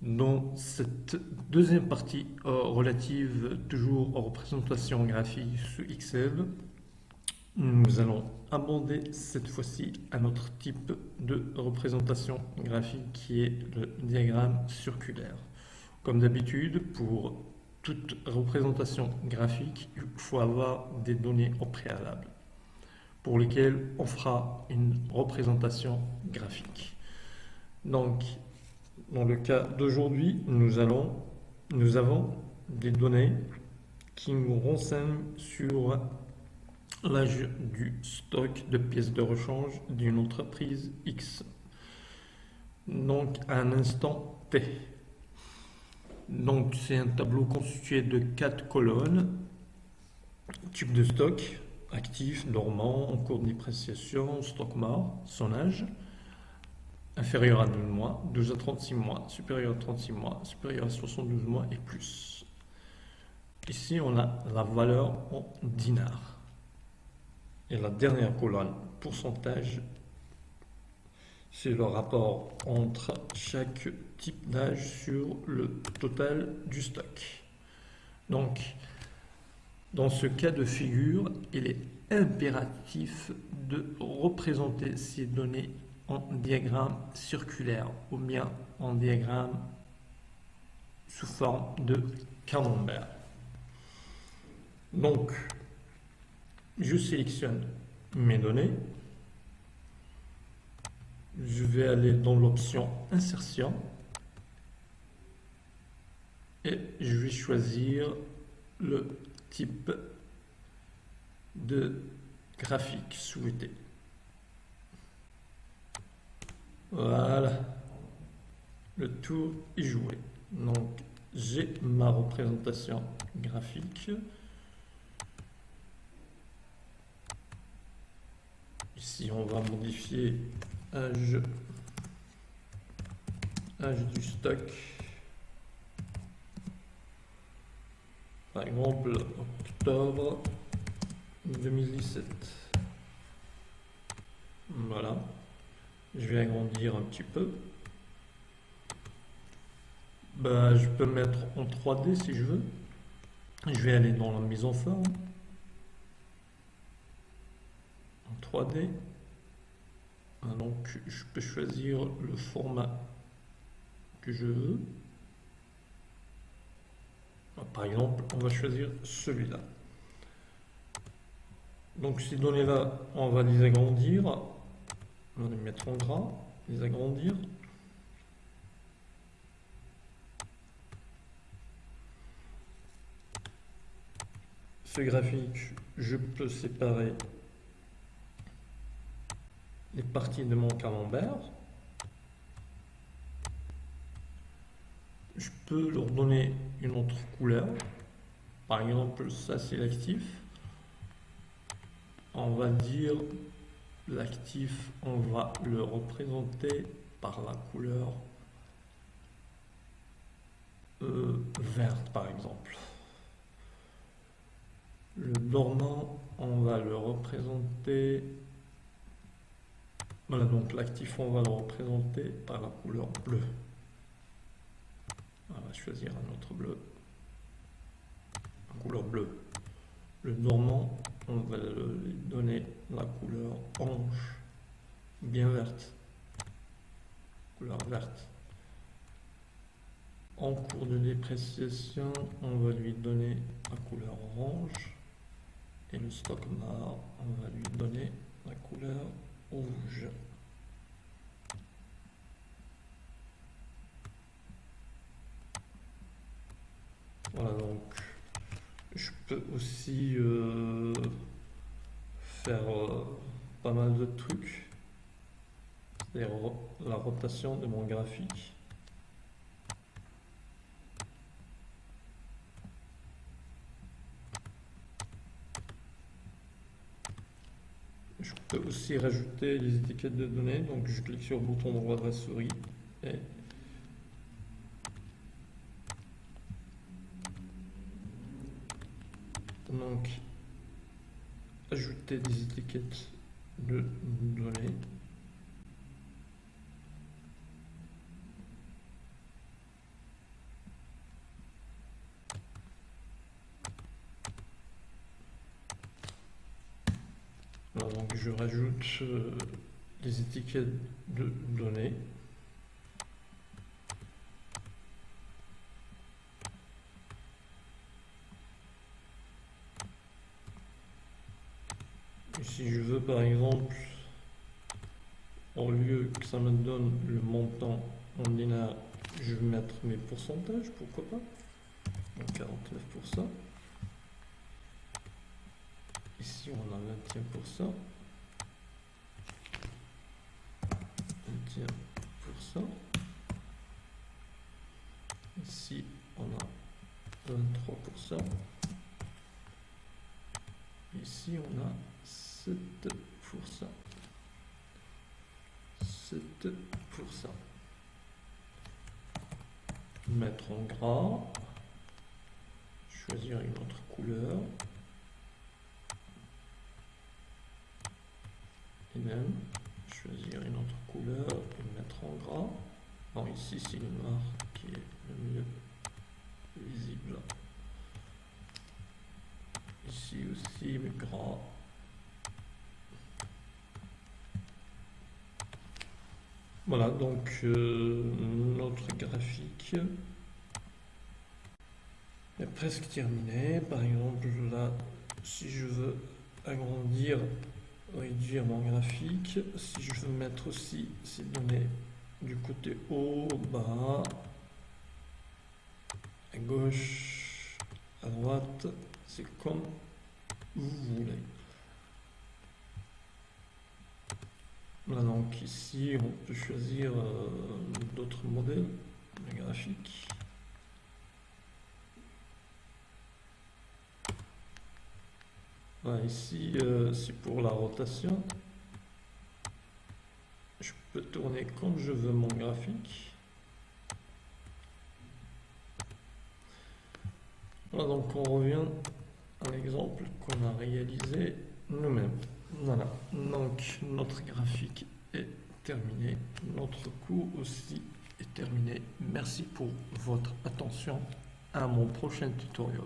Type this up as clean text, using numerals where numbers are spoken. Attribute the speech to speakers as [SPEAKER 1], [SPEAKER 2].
[SPEAKER 1] Dans cette deuxième partie relative toujours aux représentations graphiques sous Excel, nous allons aborder cette fois-ci un autre type de représentation graphique qui est le diagramme circulaire. Comme d'habitude, pour toute représentation graphique, il faut avoir des données au préalable pour lesquelles on fera une représentation graphique. Donc, dans le cas d'aujourd'hui, nous avons des données qui nous renseignent sur l'âge du stock de pièces de rechange d'une entreprise X. Donc, à un instant T. Donc, c'est un tableau constitué de 4 colonnes. Type de stock, actif, dormant, en cours de dépréciation, stock mort, son âge. Inférieur à 12 mois, 12 à 36 mois, supérieur à 36 mois, supérieur à 72 mois et plus. Ici, on a la valeur en dinars. Et la dernière colonne, pourcentage, c'est le rapport entre chaque type d'âge sur le total du stock. Donc, dans ce cas de figure, il est impératif de représenter ces données en diagramme circulaire ou bien en diagramme sous forme de camembert. Donc, je sélectionne mes données. Je vais aller dans l'option insertion et je vais choisir le type de graphique souhaité. Voilà, le tour est joué. Donc, j'ai ma représentation graphique. Ici, on va modifier âge du stock. Par exemple, octobre 2017. Voilà. Je vais agrandir un petit peu. Je peux mettre en 3D si je veux. Je vais aller dans la mise en forme. En 3D. Donc, je peux choisir le format que je veux. Par exemple, on va choisir celui-là. Donc, ces données-là, on va les agrandir. On va les mettre en gras, les agrandir. Ce graphique, je peux séparer les parties de mon camembert. Je peux leur donner une autre couleur. Par exemple, ça c'est l'actif. On va dire l'actif, on va le représenter par la couleur verte par exemple. Le dormant, on va le représenter. Voilà, donc l'actif, on va le représenter par la couleur bleue. On va choisir un autre bleu. La couleur bleue. Le dormant, on va lui donner la couleur orange, bien verte. Couleur verte. En cours de dépréciation, on va lui donner la couleur orange. Et le stock mort, on va lui donner la couleur rouge. Voilà, donc je peux aussi faire pas mal de trucs, c'est-à-dire la rotation de mon graphique. Je peux aussi rajouter les étiquettes de données, donc je clique sur le bouton droit de la souris et donc ajouter des étiquettes de données. je rajoute les étiquettes de données. Et si je veux par exemple, au lieu que ça me donne le montant en dinars, je vais mettre mes pourcentages, pourquoi pas. Donc 49%. Ici on a 21%. 21%. Ici on a 23%. Ici on a 7%. 7%. Mettre en gras. Choisir une autre couleur. Et même choisir une autre couleur et mettre en gras. Bon, ici c'est le noir qui est le mieux visible. Ici aussi le gras. Voilà, donc notre graphique est presque terminé. Par exemple, là, si je veux agrandir, réduire mon graphique, si je veux mettre aussi ces données du côté haut, bas, à gauche, à droite, c'est comme vous voulez. Voilà, donc ici on peut choisir d'autres modèles de graphiques. Voilà, ici c'est pour la rotation. Je peux tourner comme je veux mon graphique. Voilà, donc on revient à l'exemple qu'on a réalisé nous-mêmes. Voilà, donc notre graphique est terminé, notre cours aussi est terminé. Merci pour votre attention. À mon prochain tutoriel.